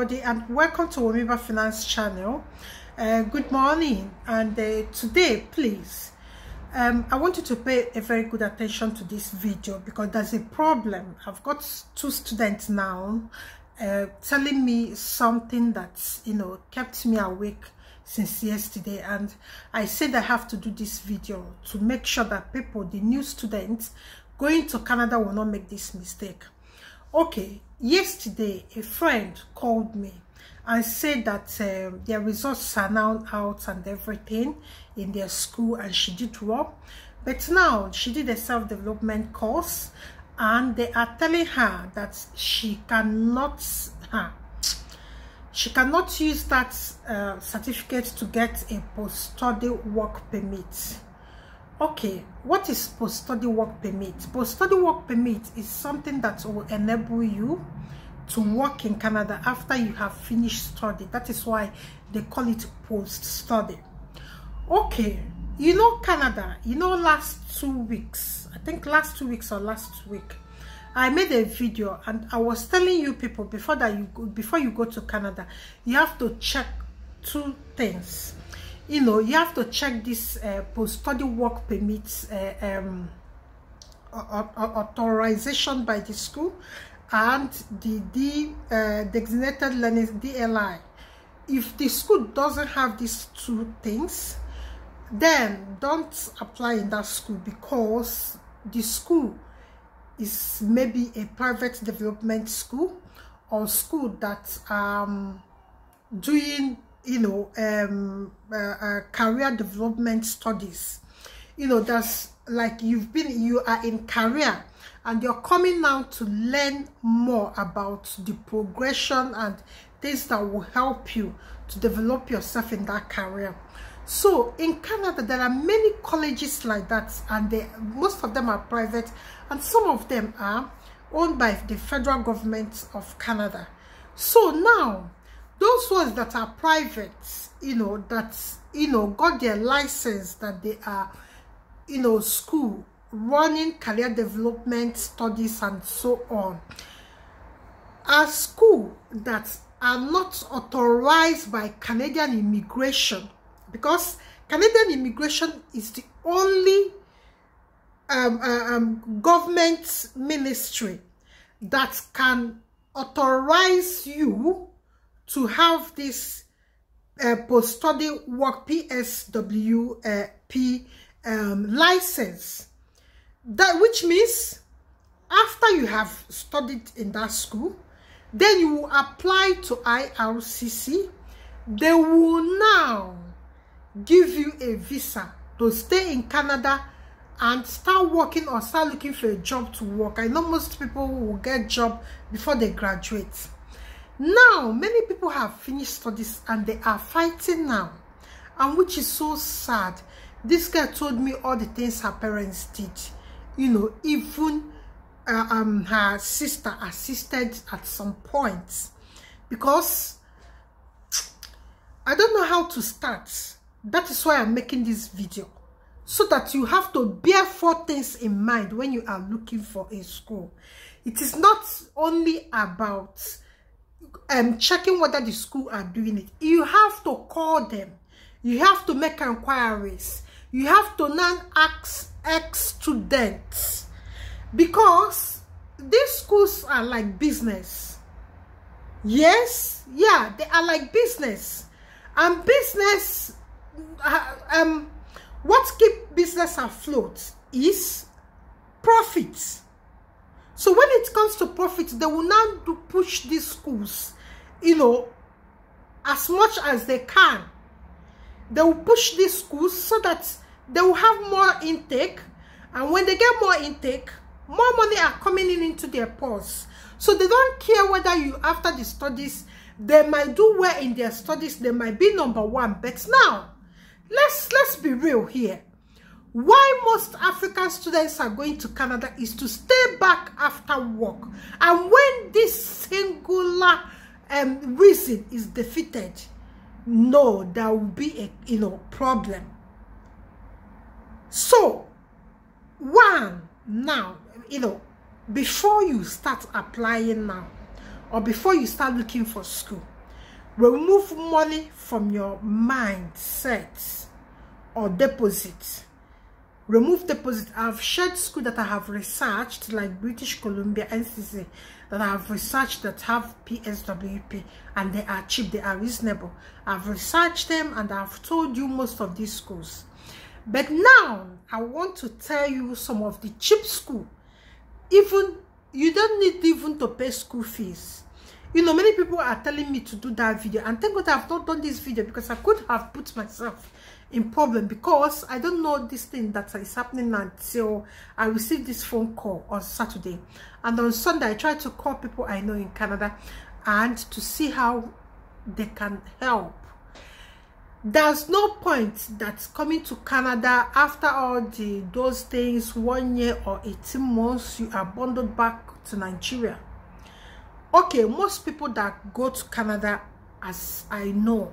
everybody, and welcome to Womiba Finance channel. Good morning, and today please I want you to pay a very good attention to this video because there's a problem. I've got two students now telling me something that kept me awake since yesterday, and I said I have to do this video to make sure that people, the new students going to Canada, will not make this mistake. Okay, yesterday a friend called me and said that their results are now out and everything in their school, and she did well, but now she did a self-development course and they are telling her that she cannot use that certificate to get a post-study work permit. Okay, what is post-study work permit? Post-study work permit is something that will enable you to work in Canada after you have finished study. That is why they call it post-study. Okay, Canada, last 2 weeks, I think last 2 weeks or last week, I made a video and I was telling you people before you go to Canada, you have to check two things. You have to check this post-study work permits authorization by the school and the designated learners, DLI. If the school doesn't have these two things, then don't apply in that school, because the school is maybe a private development school or school that doing career development studies. That's like you are in career and you're coming now to learn more about the progression and things that will help you to develop yourself in that career. So in Canada, there are many colleges like that, and most of them are private and some of them are owned by the federal government of Canada. So now those ones that are private, got their license, that they are, school running career development studies and so on, are school that are not authorized by Canadian immigration, because Canadian immigration is the only government ministry that can authorize you to have this post-study work PSWP license. That which means after you have studied in that school, then you will apply to IRCC. They will now give you a visa to stay in Canada and start working or start looking for a job to work. I know most people will get job before they graduate. Now, many people have finished studies and they are fighting now, and which is so sad. This girl told me all the things her parents did. Even her sister assisted at some point, because I don't know how to start. That is why I'm making this video, so that you have to bear 4 things in mind when you are looking for a school. It is not only about checking whether the school are doing it. You have to call them, you have to make inquiries, you have to now ask ex-students, because these schools are like business. Yes, yeah, they are like business, and business what keep business afloat is profits. So when it comes to profits, they will now push these schools, as much as they can. They will push these schools so that they will have more intake, and when they get more intake, more money are coming into their purse. So they don't care whether you, after the studies, they might do well in their studies, they might be #1. But now, let's be real here. Why most African students are going to Canada is to stay back after work, and when this singular reason is defeated, no, there will be a problem. So one, now, before you start applying now, or before you start looking for school, Remove money from your mindset or deposit. Remove deposit. I've shared school that I have researched, like British Columbia, NCC, that I have researched that have PSWP, and they are cheap, they are reasonable. I've researched them and I've told you most of these schools. But now I want to tell you some of the cheap school. Even you don't need even to pay school fees. You know, many people are telling me to do that video, and thank God I've not done this video, because I could have put myself in problem, because I don't know this thing that is happening until I received this phone call on Saturday, and on Sunday I tried to call people I know in Canada and to see how they can help. There's no point that coming to Canada after all those things, 1 year or 18 months, you are bundled back to Nigeria. Okay, most people that go to Canada, as I know,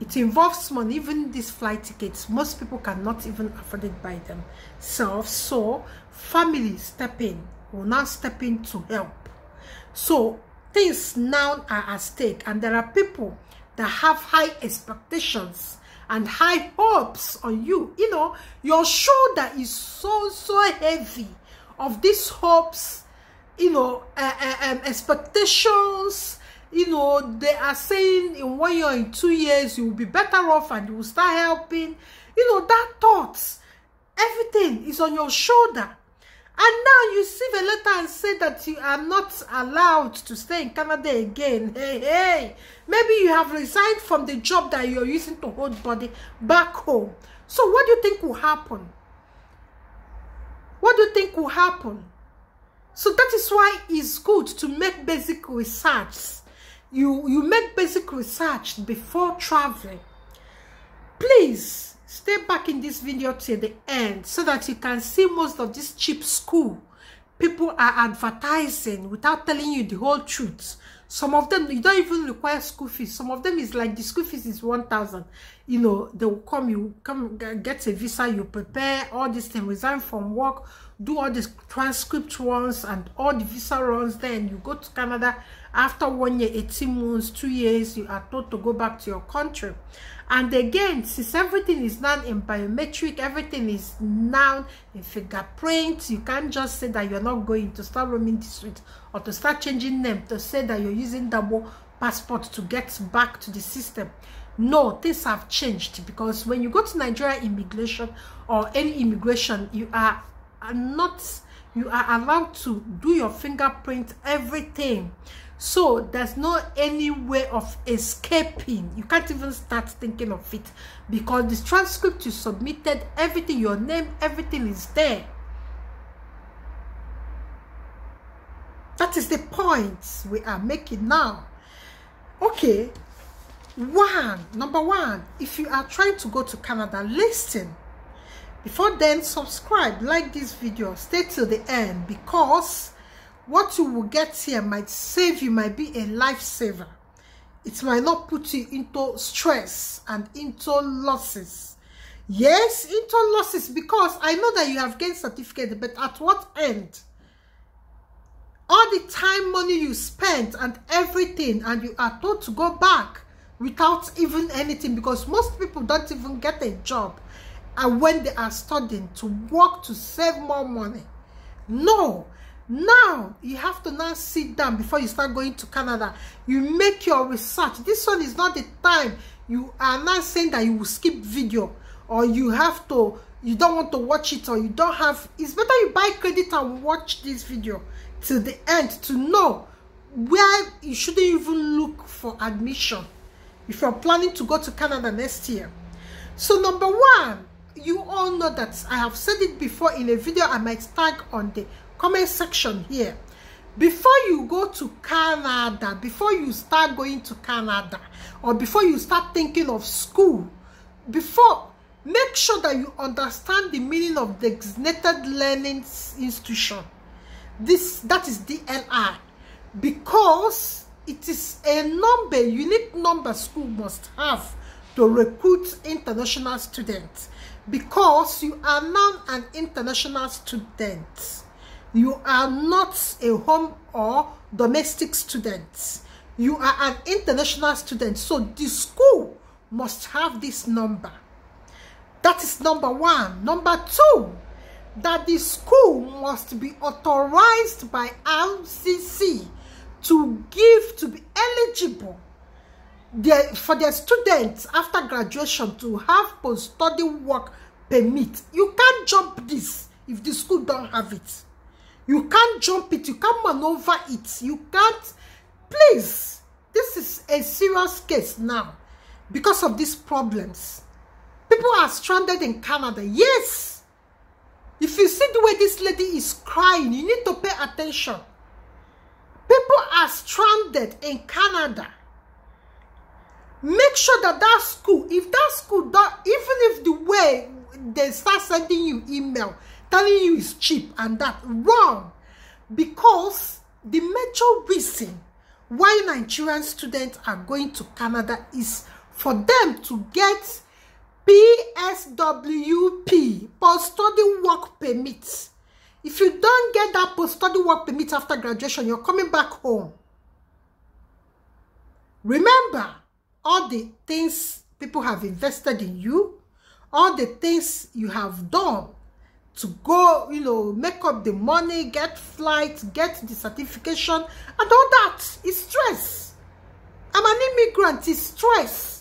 it involves money. Even these flight tickets, most people cannot even afford it by themselves. So families step in, will now step in to help. So things now are at stake, and there are people that have high expectations and high hopes on you. You know, your shoulder is so heavy of these hopes, you know, expectations. You know, they are saying in 1 year, in 2 years, you will be better off and you will start helping. You know, that thoughts, everything is on your shoulder. And now you receive a letter and say that you are not allowed to stay in Canada again. Hey, maybe you have resigned from the job that you're using to hold body back home. So what do you think will happen? What do you think will happen? So that is why it's good to make basic research. You make basic research before traveling. Please stay back in this video till the end so that you can see most of this cheap school people are advertising without telling you the whole truth. Some of them, you don't even require school fees. Some of them is like the school fees is 1,000. You know, they will come, you come get a visa, you prepare all this thing, resign from work, do all the transcript runs and all the visa runs. Then you go to Canada. After 1 year, 18 months, 2 years, you are told to go back to your country. And again, since everything is now in biometric, everything is now in fingerprint, you can't just say that you're not going to start roaming the street or to start changing name to say that you're using double passport to get back to the system. No, things have changed, because when you go to Nigeria immigration or any immigration, you are allowed to do your fingerprint, everything. So there's no any way of escaping. You can't even start thinking of it, because the transcript you submitted, everything, your name, everything is there. That is the point we are making now. Okay, number one, if you are trying to go to Canada, listen. Before then, subscribe, like this video, stay till the end, because what you will get here might save you, might be a lifesaver. It might not put you into stress and into losses. Yes, into losses, because I know that you have gained certificate, but at what end? All the time, money you spent and everything, and you are told to go back without even anything, because most people don't even get a job. And when they are studying, to work to save more money. No. Now, you have to now sit down before you start going to Canada. You make your research. This one is not the time. You are not saying that you will skip video, or you don't want to watch it, or you don't have. It's better you buy credit and watch this video till the end to know where you shouldn't even look for admission if you're planning to go to Canada next year. So number one, you all know that I have said it before in a video I might tag on the comment section here. Before you go to Canada, before you start going to Canada, or before you start thinking of school, make sure that you understand the meaning of designated learning institution. That is DLI, because it is a number, unique number school must have to recruit international students, because you are now an international student. You are not a home or domestic student. you are an international student, so the school must have this number. That is number one. Number two, that the school must be authorized by RCC to be eligible for their students after graduation to have post-study work permit. You can't jump this if the school don't have it. You can't jump it. You can't maneuver it. You can't. Please, this is a serious case now because of these problems. People are stranded in Canada. Yes. If you see the way this lady is crying, you need to pay attention. People are stranded in Canada. Make sure that that school, if that school, even if the way they start sending you email, telling you it's cheap and that, wrong. Because the major reason why Nigerian students are going to Canada is for them to get PSWP, post-study work permit. If you don't get that post-study work permit after graduation, you're coming back home. Remember, all the things people have invested in you, all the things you have done to go, you know, make up the money, get flights, get the certification, and all that is stress. I'm an immigrant, it's stress.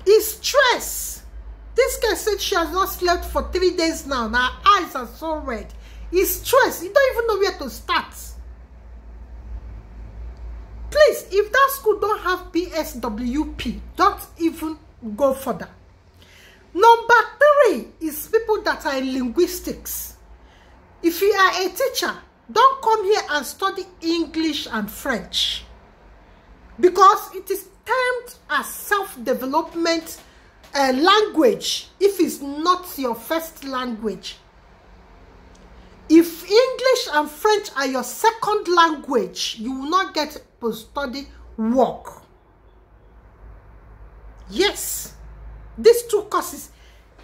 It's stress. This girl said she has not slept for 3 days now. Her eyes are so red. It's stress. You don't even know where to start. Please, if that school don't have PSWP, don't even go further. Number 3 is people that are in linguistics. If you are a teacher, don't come here and study English and French, because it is termed as self-development language if it's not your first language. If English and French are your second language, you will not get post-study work. Yes, these 2 courses,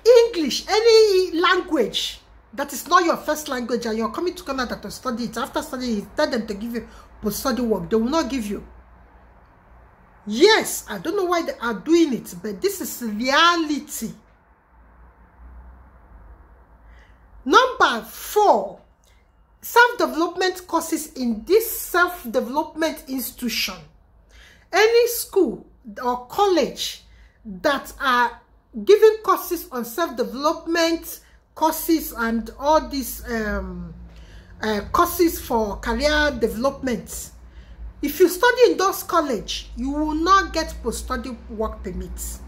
English, any language that is not your first language and you're coming to Canada to study it, after studying it, tell them to give you post-study work. They will not give you. Yes, I don't know why they are doing it, but this is reality. Number 4, self-development courses in this self-development institution. Any school or college that are giving courses on self-development, courses and all these courses for career development. If you study in those colleges, you will not get post-study work permits.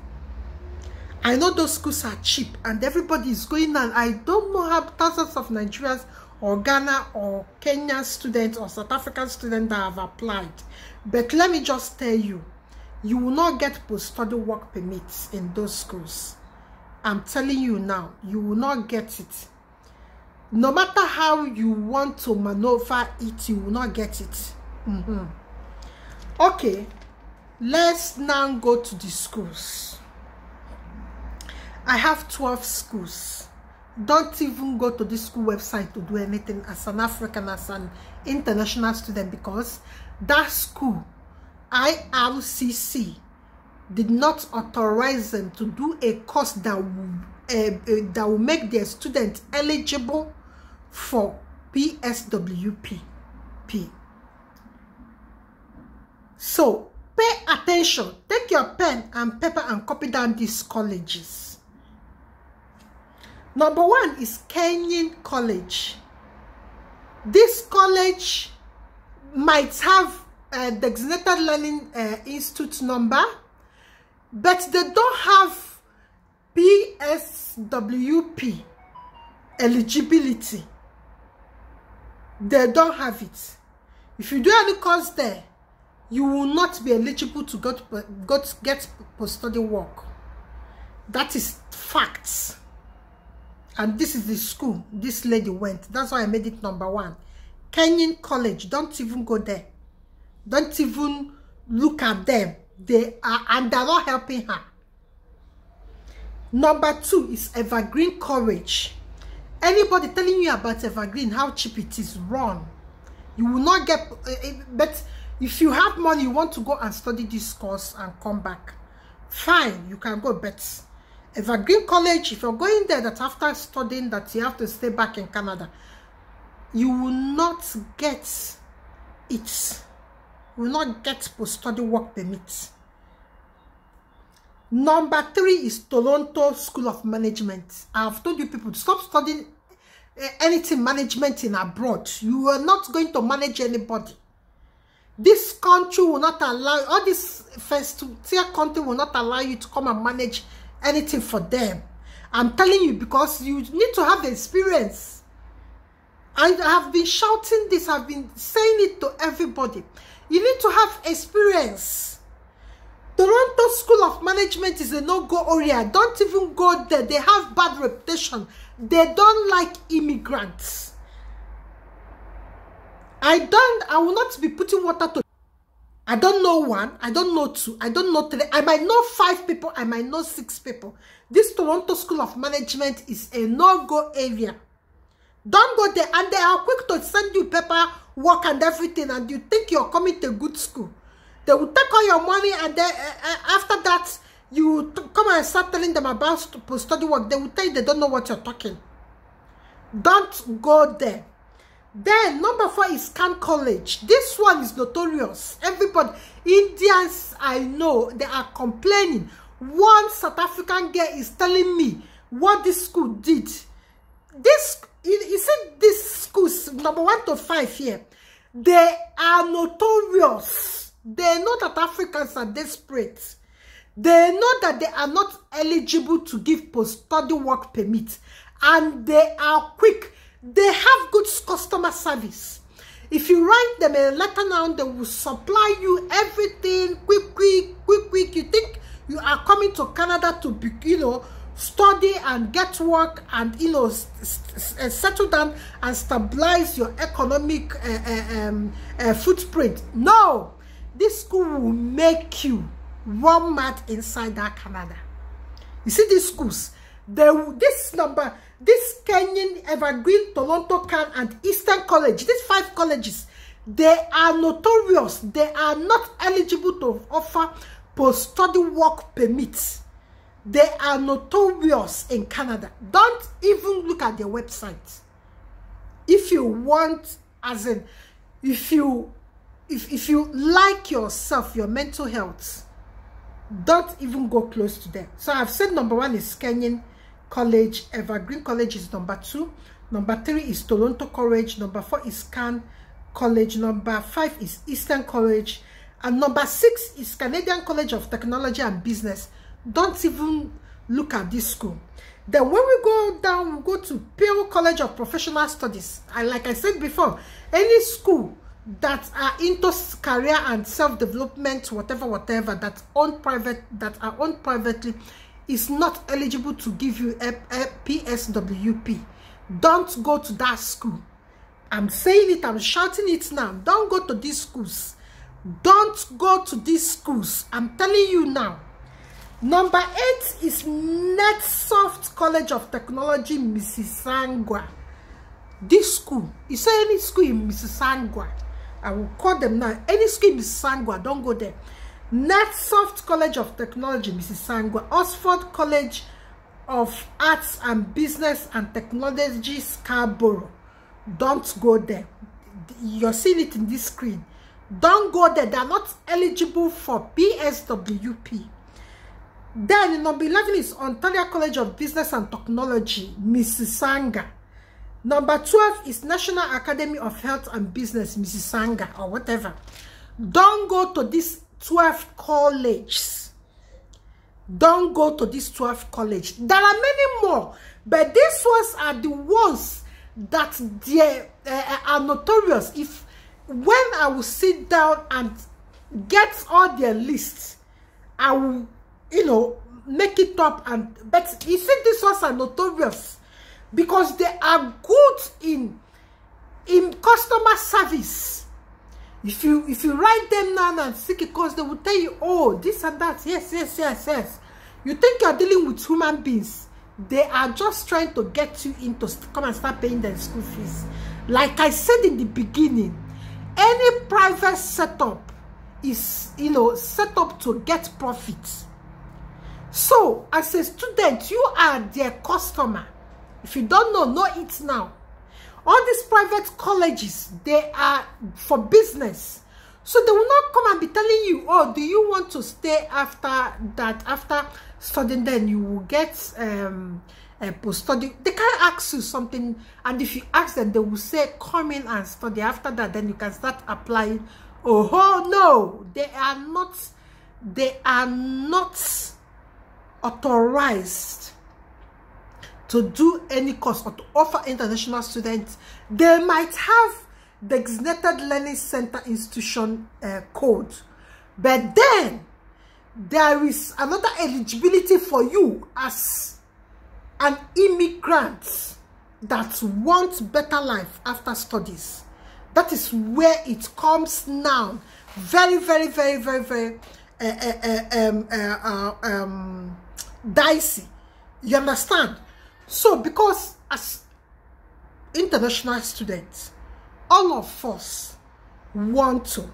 I know those schools are cheap and everybody is going, and I don't know how thousands of Nigerians or Ghana or Kenya students or South African students that have applied. But let me just tell you, you will not get post-study work permits in those schools. I'm telling you now, you will not get it. No matter how you want to maneuver it, you will not get it. Okay, let's now go to the schools. I have 12 schools. Don't even go to the school website to do anything as an African, as an international student, because that school, IRCC, did not authorize them to do a course that will make their students eligible for PSWP. So pay attention. Take your pen and paper and copy down these colleges. Number 1 is Kenyan College. This college might have a designated learning institute number, but they don't have PSWP eligibility. They don't have it. If you do any course there, you will not be eligible to get post-study work. That is facts. And this is the school this lady went. That's why I made it number 1. Kenyan College. Don't even go there. Don't even look at them. They are, and they're not helping her. Number 2 is Evergreen College. Anybody telling you about Evergreen, how cheap it is, wrong. You will not get, but If you have money, you want to go and study this course and come back, fine, you can go. But Evergreen College, if you're going there, that after studying that you have to stay back in Canada, you will not get it. You will not get post-study work permit. Number 3 is Toronto School of Management. I have told you people to stop studying anything management in abroad. You are not going to manage anybody. This country will not allow, all this first tier country will not allow you to come and manage anything for them. I'm telling you, because you need to have the experience. I have been shouting this, I've been saying it to everybody. You need to have experience. Toronto School of Management is a no-go area. Don't even go there. They have bad reputation. They don't like immigrants. I will not be putting water to. I don't know 1, I don't know 2, I don't know 3. I might know 5 people, I might know 6 people. This Toronto School of Management is a no-go area. Don't go there, and they are quick to send you paperwork and everything, and you think you're coming to a good school. They will take all your money, and then after that, you come and start telling them about post-study work. They will tell you they don't know what you're talking. Don't go there. Then, number 4 is Can College. This one is notorious. Everybody, Indians I know, they are complaining. One South African girl is telling me what this school did. This, you see, these schools, number 1 to 5 here, they are notorious. They know that Africans are desperate. They know that they are not eligible to give post-study work permit. And they are quick. They have good customer service. If you write them a letter now, they will supply you everything quick. You think you are coming to Canada to be, study and get work and, settle down and stabilize your economic footprint. No. This school will make you run mad inside that Canada. You see these schools, this Kenyan, Evergreen, Toronto, Can, and Eastern College, these 5 colleges, they are notorious. They are not eligible to offer post-study work permits. They are notorious in Canada. Don't even look at their website. If you want, as in, if you like yourself, your mental health, don't even go close to them. So I've said number 1 is Kenyan College. Evergreen College is number 2. Number 3 is Toronto College. Number 4 is Can College. Number 5 is Eastern College. And number 6 is Canadian College of Technology and Business. Don't even look at this school. Then when we go down, we go to Peel College of Professional Studies. And like I said before, any school that are into career and self-development, whatever that are owned privately, is not eligible to give you a PSWP. Don't go to that school. I'm saying it, I'm shouting it now. Don't go to these schools. Don't go to these schools. I'm telling you now. Number 8 is NetSoft College of Technology, Mississauga. This school, you say any school in Mississauga, I will call them now. Any school in Mississauga, don't go there. NetSoft College of Technology, Mississauga. Oxford College of Arts and Business and Technology, Scarborough. Don't go there. You're seeing it in this screen. Don't go there. They are not eligible for PSWP. Then number 11 is Ontario College of Business and Technology, Mississauga. Number 12 is National Academy of Health and Business, Mississauga, or whatever. Don't go to these 12 colleges. Don't go to these 12 colleges. There are many more, but these ones are the ones that they are notorious. When I will sit down and get all their lists, I will, make it up. But you see, these ones are notorious because they are good in customer service. If you write them down and seek a course, they will tell you, oh, this and that, yes. You think you're dealing with human beings. They are just trying to get you in to come and start paying their school fees. Like I said in the beginning, any private setup is, you know, set up to get profit. So as a student, you are their customer. If you don't know it now. All these private colleges, they are for business. So they will not come and be telling you, oh, do you want to stay after that? After studying, then you will get a post-study. They can't ask you something. And if you ask them, they will say, come in and study. After that, then you can start applying. Oh, no. They are not authorized to do any course or to offer international students. They might have designated learning center institution code, but then there is another eligibility for you as an immigrant that wants better life after studies. That is where it comes now. Very, very, very, very, very dicey. You understand? So, because as international students, all of us want to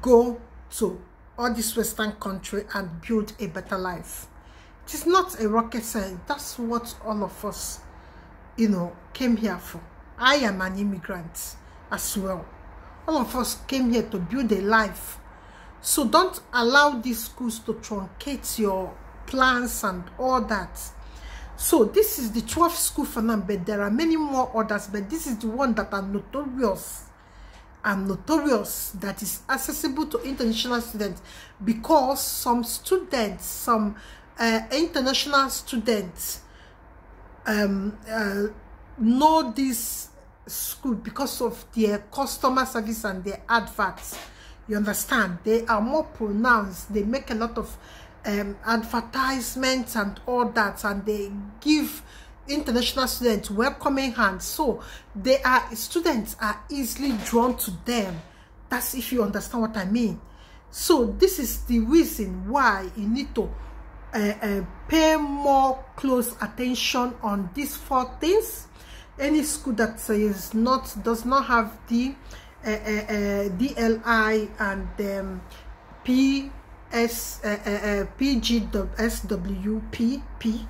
go to all this Western country and build a better life. It is not a rocket science. That's what all of us, you know, came here for. I am an immigrant as well. All of us came here to build a life. So don't allow these schools to truncate your plans and all that. So this is the 12th school for now, but there are many more others, but this is the one that are notorious and notorious, that is accessible to international students, because some students, some international students know this school because of their customer service and their adverts. You understand? They are more pronounced. They make a lot of advertisements and all that, and they give international students welcoming hands. So students are easily drawn to them. That's if you understand what I mean. So this is the reason why you need to pay more close attention on these 4 things. Any school that does not have the DLI and PGWP,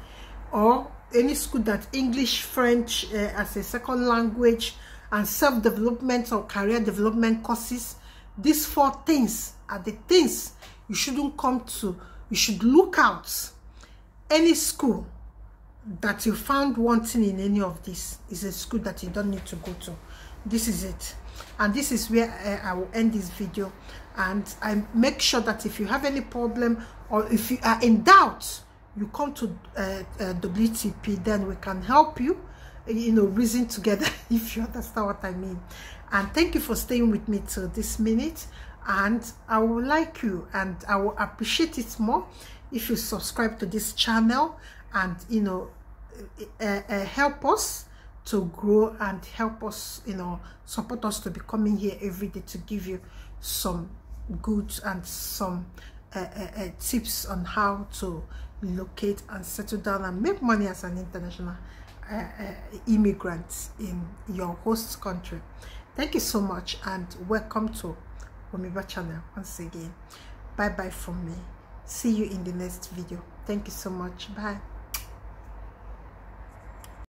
or any school that English, French as a second language, and self-development or career development courses. These 4 things are the things you shouldn't come to. You should look out. Any school that you found wanting in any of this is a school that you don't need to go to. This is it. And this is where I will end this video. And I make sure that if you have any problem or if you are in doubt, you come to WTP, then we can help you, you know, reason together, if you understand what I mean. And thank you for staying with me till this minute. And I will like you, and I will appreciate it more if you subscribe to this channel and, you know, help us to grow and help us, you know, support us to be coming here every day to give you some goods and some tips on how to locate and settle down and make money as an international immigrant in your host country. Thank you so much, and welcome to Womiba channel once again. Bye bye from me. See you in the next video. Thank you so much. Bye.